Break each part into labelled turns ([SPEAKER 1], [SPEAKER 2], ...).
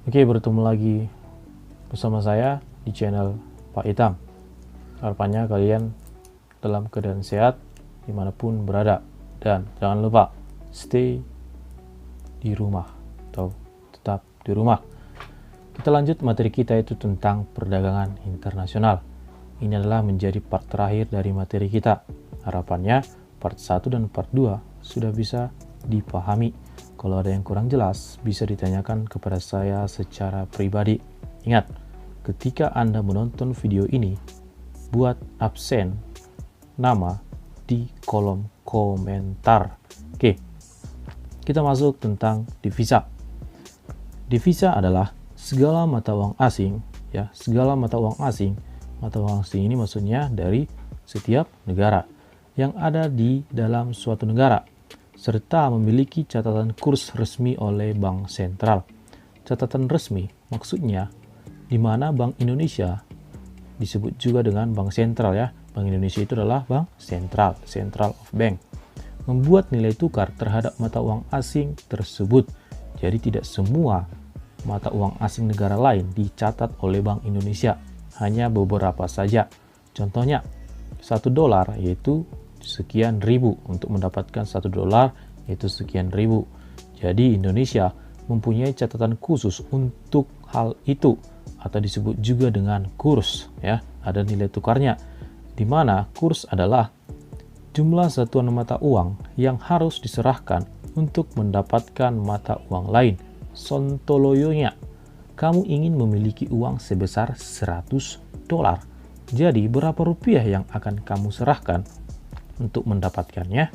[SPEAKER 1] Oke, bertemu lagi bersama saya di channel Pak Hitam. Harapannya kalian dalam keadaan sehat dimanapun berada. Dan jangan lupa stay di rumah atau tetap di rumah. Kita lanjut materi kita itu tentang perdagangan internasional. Ini adalah menjadi part terakhir dari materi kita. Harapannya part 1 dan part 2 sudah bisa dipahami. Kalau ada yang kurang jelas, bisa ditanyakan kepada saya secara pribadi. Ingat, ketika Anda menonton video ini, buat absen nama di kolom komentar. Oke, kita masuk tentang devisa. Devisa adalah segala mata uang asing, ya, segala mata uang asing. Mata uang asing ini maksudnya dari setiap negara yang ada di dalam suatu negara, serta memiliki catatan kurs resmi oleh Bank Sentral. Catatan resmi maksudnya di mana Bank Indonesia disebut juga dengan Bank Sentral, ya. Bank Indonesia itu adalah Bank Sentral, Central of Bank. Membuat nilai tukar terhadap mata uang asing tersebut. Jadi tidak semua mata uang asing negara lain dicatat oleh Bank Indonesia, hanya beberapa saja. Contohnya, $1 yaitu sekian ribu. Untuk mendapatkan $1 yaitu sekian ribu. Jadi Indonesia mempunyai catatan khusus untuk hal itu, atau disebut juga dengan kurs, ya. Ada nilai tukarnya, di mana kurs adalah jumlah satuan mata uang yang harus diserahkan untuk mendapatkan mata uang lain. Sontoloyonya, kamu ingin memiliki uang sebesar $100. Jadi berapa rupiah yang akan kamu serahkan untuk mendapatkannya?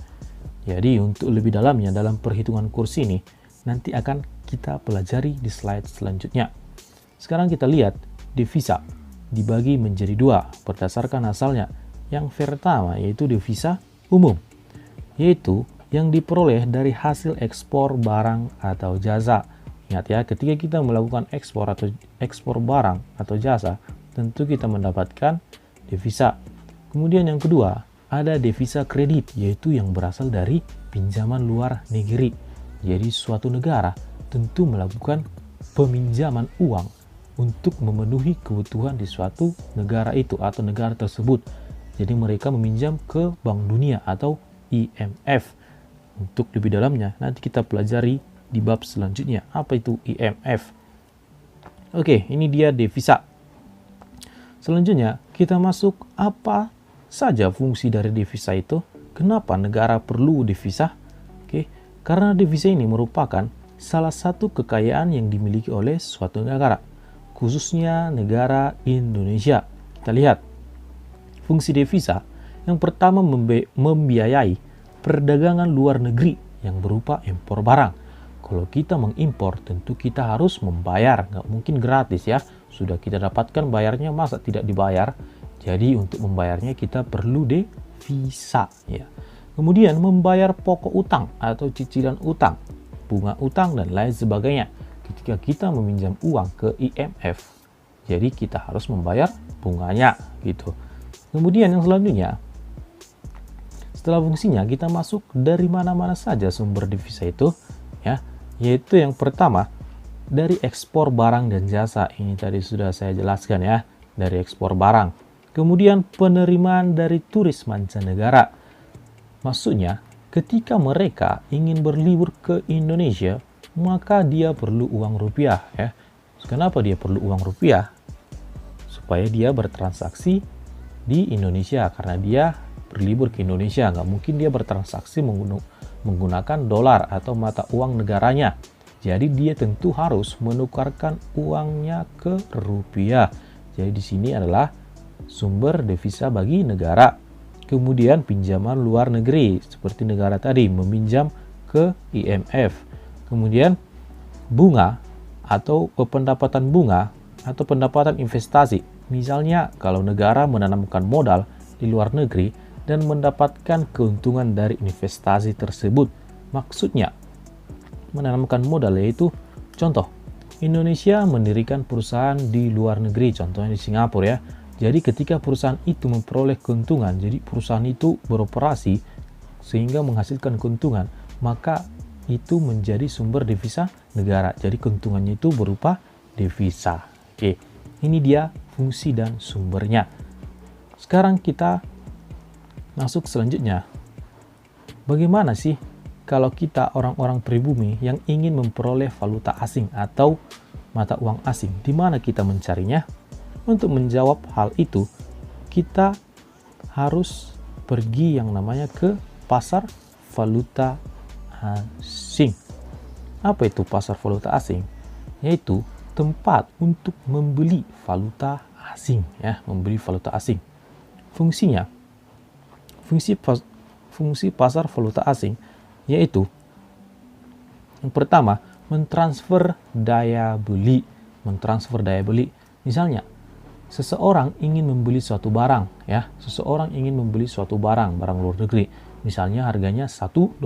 [SPEAKER 1] Jadi untuk lebih dalamnya dalam perhitungan kurs ini nanti akan kita pelajari di slide selanjutnya. Sekarang kita lihat devisa dibagi menjadi dua berdasarkan asalnya. Yang pertama yaitu devisa umum, yaitu yang diperoleh dari hasil ekspor barang atau jasa. Ingat ya, ketika kita melakukan ekspor atau ekspor barang atau jasa, tentu kita mendapatkan devisa. Kemudian yang kedua, ada devisa kredit, yaitu yang berasal dari pinjaman luar negeri. Jadi suatu negara tentu melakukan peminjaman uang untuk memenuhi kebutuhan di suatu negara itu atau negara tersebut. Jadi mereka meminjam ke Bank Dunia atau IMF. Untuk lebih dalamnya nanti kita pelajari di bab selanjutnya. Apa itu IMF? Oke, ini dia devisa. Selanjutnya kita masuk apa saja fungsi dari devisa itu. Kenapa negara perlu devisa? Oke, karena devisa ini merupakan salah satu kekayaan yang dimiliki oleh suatu negara, khususnya negara Indonesia. Kita lihat fungsi devisa. Yang pertama, membiayai perdagangan luar negeri yang berupa impor barang. Kalau kita mengimpor, tentu kita harus membayar, nggak mungkin gratis, ya. Sudah kita dapatkan bayarnya, masa tidak dibayar? Jadi untuk membayarnya kita perlu devisa, ya. Kemudian membayar pokok utang atau cicilan utang, bunga utang dan lain sebagainya. Ketika kita meminjam uang ke IMF, jadi kita harus membayar bunganya, gitu. Kemudian yang selanjutnya, setelah fungsinya kita masuk dari mana-mana saja sumber devisa itu, ya. Yaitu yang pertama dari ekspor barang dan jasa. Ini tadi sudah saya jelaskan, ya, dari ekspor barang. Kemudian penerimaan dari turis mancanegara. Maksudnya ketika mereka ingin berlibur ke Indonesia, maka dia perlu uang rupiah, ya. Kenapa dia perlu uang rupiah? Supaya dia bertransaksi di Indonesia, karena dia berlibur ke Indonesia. Nggak mungkin dia bertransaksi menggunakan dolar atau mata uang negaranya. Jadi dia tentu harus menukarkan uangnya ke rupiah. Jadi di sini adalah sumber devisa bagi negara. Kemudian pinjaman luar negeri, seperti negara tadi meminjam ke IMF. Kemudian bunga atau pendapatan bunga atau pendapatan investasi. Misalnya kalau negara menanamkan modal di luar negeri dan mendapatkan keuntungan dari investasi tersebut. Maksudnya menanamkan modal yaitu contoh Indonesia mendirikan perusahaan di luar negeri, contohnya di Singapura, ya. Jadi ketika perusahaan itu memperoleh keuntungan, jadi perusahaan itu beroperasi sehingga menghasilkan keuntungan, maka itu menjadi sumber devisa negara. Jadi keuntungannya itu berupa devisa. Oke, ini dia fungsi dan sumbernya. Sekarang kita masuk selanjutnya. Bagaimana sih kalau kita orang-orang pribumi yang ingin memperoleh valuta asing atau mata uang asing? Di mana kita mencarinya? Untuk menjawab hal itu, kita harus pergi yang namanya ke pasar valuta asing. Apa itu pasar valuta asing? Yaitu tempat untuk membeli valuta asing, ya, membeli valuta asing. Fungsinya, fungsi pasar valuta asing yaitu yang pertama, mentransfer daya beli. Misalnya, seseorang ingin membeli suatu barang, ya, barang luar negeri. Misalnya harganya $1,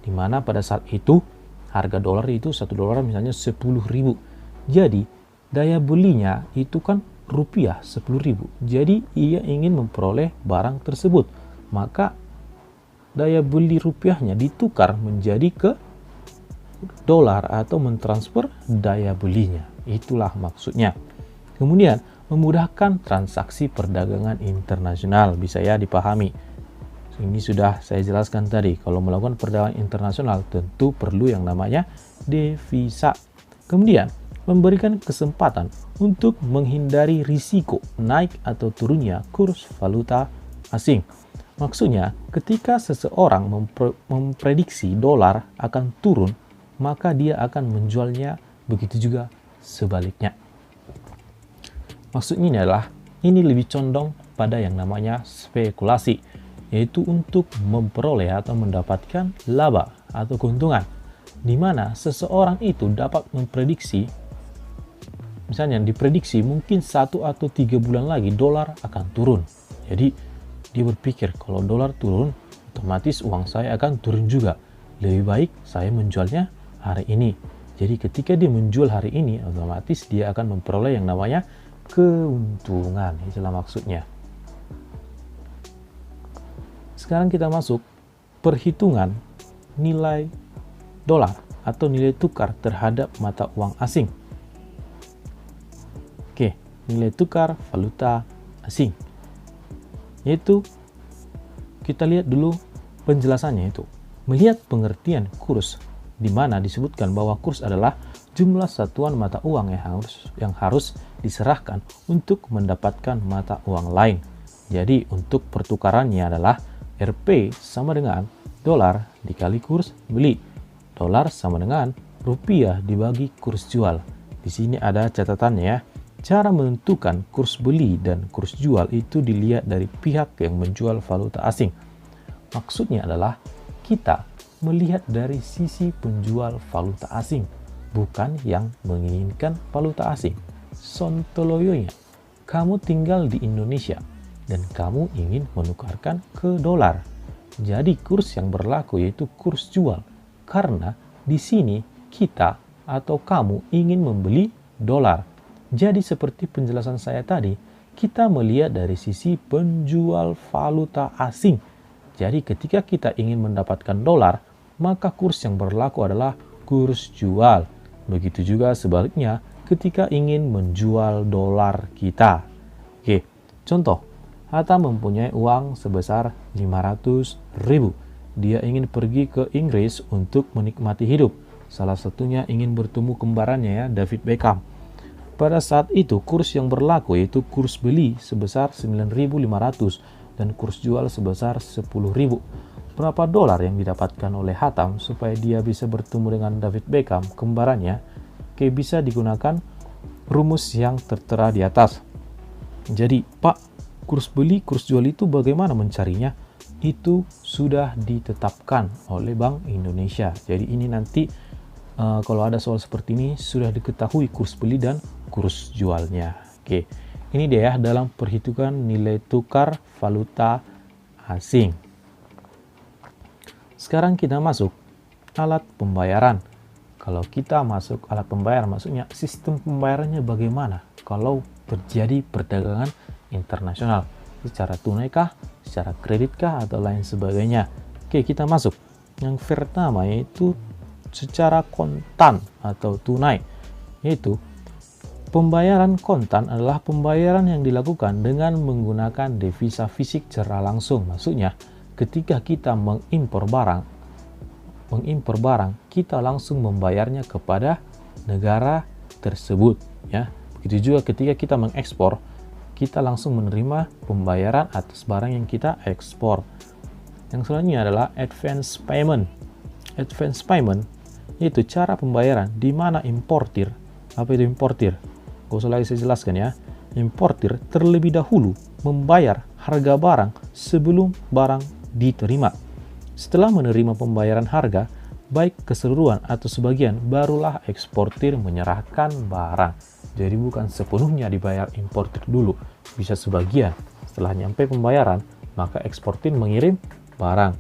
[SPEAKER 1] di mana pada saat itu harga dolar itu $1 misalnya 10.000. Jadi daya belinya itu kan rupiah 10.000. Jadi ia ingin memperoleh barang tersebut, maka daya beli rupiahnya ditukar menjadi ke dolar atau mentransfer daya belinya. Itulah maksudnya. Kemudian memudahkan transaksi perdagangan internasional, bisa ya dipahami. Ini sudah saya jelaskan tadi, kalau melakukan perdagangan internasional tentu perlu yang namanya devisa. Kemudian memberikan kesempatan untuk menghindari risiko naik atau turunnya kurs valuta asing. Maksudnya, ketika seseorang memprediksi dolar akan turun, maka dia akan menjualnya, begitu juga sebaliknya. Maksudnya adalah, ini lebih condong pada yang namanya spekulasi, yaitu untuk memperoleh atau mendapatkan laba atau keuntungan, di mana seseorang itu dapat memprediksi, misalnya diprediksi mungkin 1 atau 3 bulan lagi dolar akan turun. Jadi dia berpikir kalau dolar turun, otomatis uang saya akan turun juga. Lebih baik saya menjualnya hari ini. Jadi ketika dia menjual hari ini, otomatis dia akan memperoleh yang namanya keuntungan. Itulah maksudnya. Sekarang kita masuk perhitungan nilai dolar atau nilai tukar terhadap mata uang asing. Oke, nilai tukar valuta asing. Yaitu kita lihat dulu penjelasannya itu. Melihat pengertian kurs, di mana disebutkan bahwa kurs adalah jumlah satuan mata uang yang harus diserahkan untuk mendapatkan mata uang lain. Jadi untuk pertukarannya adalah Rp sama dengan dolar dikali kurs beli. Dolar sama dengan rupiah dibagi kurs jual. Di sini ada catatannya ya. Cara menentukan kurs beli dan kurs jual itu dilihat dari pihak yang menjual valuta asing. Maksudnya adalah kita melihat dari sisi penjual valuta asing, bukan yang menginginkan valuta asing. Sontoloyonya, kamu tinggal di Indonesia dan kamu ingin menukarkan ke dolar. Jadi kurs yang berlaku yaitu kurs jual. Karena di sini kita atau kamu ingin membeli dolar. Jadi seperti penjelasan saya tadi, kita melihat dari sisi penjual valuta asing. Jadi ketika kita ingin mendapatkan dolar, maka kurs yang berlaku adalah kurs jual. Begitu juga sebaliknya ketika ingin menjual dolar kita. Oke, contoh. Hatta mempunyai uang sebesar 500.000. Dia ingin pergi ke Inggris untuk menikmati hidup. Salah satunya ingin bertemu kembarannya ya, David Beckham. Pada saat itu kurs yang berlaku yaitu kurs beli sebesar 9.500 dan kurs jual sebesar 10.000. Berapa dolar yang didapatkan oleh Hatam supaya dia bisa bertemu dengan David Beckham, kembarannya? Oke, bisa digunakan rumus yang tertera di atas. Jadi, Pak, kurs beli, kurs jual itu bagaimana mencarinya? Itu sudah ditetapkan oleh Bank Indonesia. Jadi ini nanti kalau ada soal seperti ini sudah diketahui kurs beli dan kurs jualnya. Oke, ini dia ya dalam perhitungan nilai tukar valuta asing. Sekarang kita masuk alat pembayaran. Kalau kita masuk alat pembayaran, maksudnya sistem pembayarannya bagaimana kalau terjadi perdagangan internasional, secara tunai kah, secara kredit kah, atau lain sebagainya. Oke, kita masuk. Yang pertama yaitu secara kontan atau tunai. yaitu pembayaran kontan adalah pembayaran yang dilakukan dengan menggunakan devisa fisik secara langsung. Maksudnya, ketika kita mengimpor barang, kita langsung membayarnya kepada negara tersebut, ya. Begitu juga ketika kita mengekspor, kita langsung menerima pembayaran atas barang yang kita ekspor. Yang selanjutnya adalah advance payment. Advance payment yaitu cara pembayaran di mana importir, apa itu importir? Gak usah lagi saya jelaskan ya. Importir terlebih dahulu membayar harga barang sebelum barang diterima. Setelah menerima pembayaran harga, baik keseluruhan atau sebagian, barulah eksportir menyerahkan barang. Jadi bukan sepenuhnya dibayar importir dulu, bisa sebagian. Setelah nyampe pembayaran, maka eksportir mengirim barang.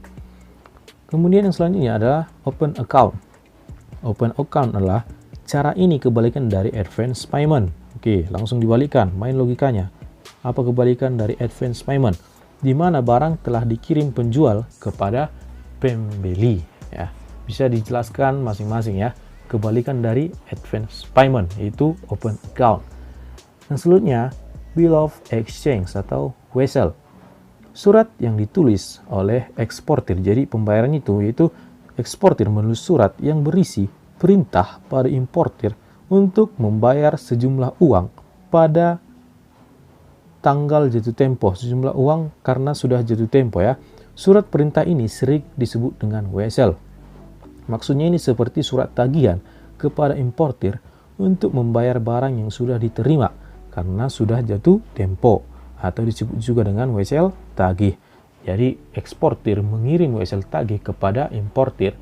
[SPEAKER 1] Kemudian yang selanjutnya adalah open account. Open account adalah cara ini kebalikan dari advance payment. Oke, langsung dibalikan, main logikanya. Apa kebalikan dari advance payment? Di mana barang telah dikirim penjual kepada pembeli, ya. Bisa dijelaskan masing-masing ya. Kebalikan dari advance payment yaitu open account. Yang selanjutnya bill of exchange atau WSL. Surat yang ditulis oleh eksportir. Jadi pembayaran itu yaitu eksportir menulis surat yang berisi perintah pada importir untuk membayar sejumlah uang pada tanggal jatuh tempo. Sejumlah uang karena sudah jatuh tempo ya. Surat perintah ini sering disebut dengan WSL. Maksudnya ini seperti surat tagihan kepada importir untuk membayar barang yang sudah diterima karena sudah jatuh tempo, atau disebut juga dengan WSL tagih. Jadi eksportir mengirim WSL tagih kepada importir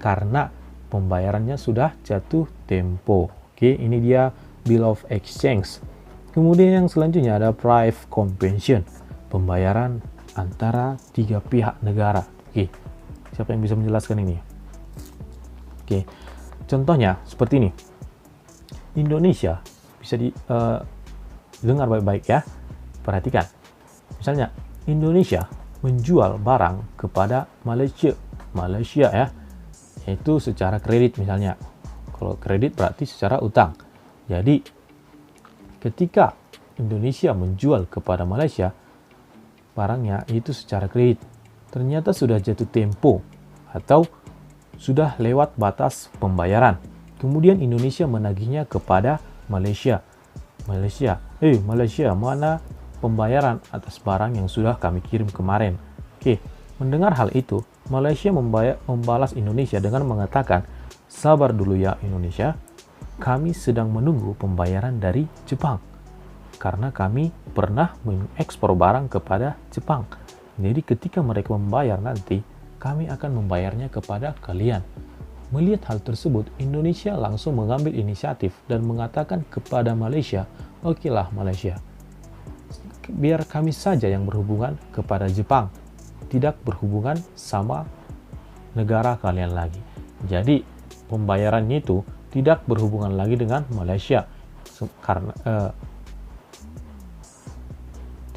[SPEAKER 1] karena pembayarannya sudah jatuh tempo. Oke, ini dia bill of exchange. Kemudian yang selanjutnya ada price convention, pembayaran antara tiga pihak negara. Oke, siapa yang bisa menjelaskan ini? Oke, contohnya seperti ini. Indonesia bisa dengar baik-baik ya. Perhatikan. Misalnya Indonesia menjual barang kepada Malaysia ya. Itu secara kredit misalnya. Kalau kredit berarti secara utang. Jadi ketika Indonesia menjual kepada Malaysia barangnya itu secara kredit, ternyata sudah jatuh tempo atau sudah lewat batas pembayaran. Kemudian Indonesia menagihnya kepada Malaysia. Malaysia, mana pembayaran atas barang yang sudah kami kirim kemarin? Oke, mendengar hal itu, Malaysia membalas Indonesia dengan mengatakan, sabar dulu ya Indonesia, kami sedang menunggu pembayaran dari Jepang. Karena kami pernah mengekspor barang kepada Jepang. Jadi ketika mereka membayar nanti, kami akan membayarnya kepada kalian. Melihat hal tersebut, Indonesia langsung mengambil inisiatif dan mengatakan kepada Malaysia, oke lah Malaysia, biar kami saja yang berhubungan kepada Jepang, tidak berhubungan sama negara kalian lagi. Jadi pembayarannya itu tidak berhubungan lagi dengan Malaysia, karena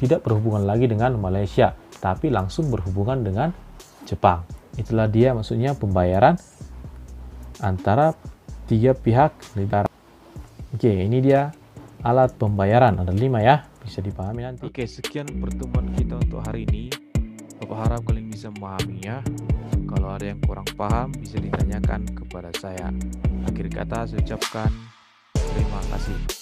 [SPEAKER 1] tidak berhubungan lagi dengan Malaysia, tapi langsung berhubungan dengan Jepang. Itulah dia maksudnya pembayaran antara tiga pihak negara. Oke, ini dia alat pembayaran. Ada 5 ya, bisa dipahami nanti. Oke, sekian pertemuan kita untuk hari ini. Bapak harap kalian bisa memahaminya. Kalau ada yang kurang paham, bisa ditanyakan kepada saya. Akhir kata saya ucapkan terima kasih.